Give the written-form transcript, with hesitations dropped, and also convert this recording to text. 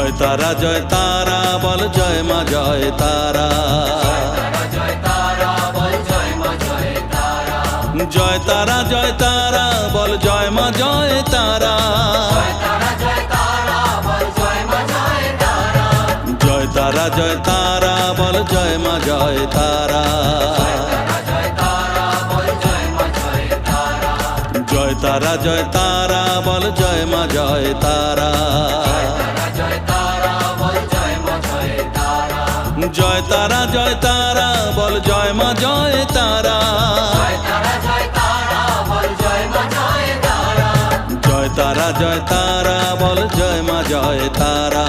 জয় তারা জয় তারা বল জয় মা জয় তারা। জয় তারা জয় তারা বল জয় মা জয় তারা। জয় তারা জয় তারা বল জয় মা জয় তারা। জয় তারা জয় তারা বল জয় মা জয় তারা। জয় তারা জয় তারা বল জয় মা জয় তারা। জয় তারা জয় তারা বল জয় মা জয় তারা।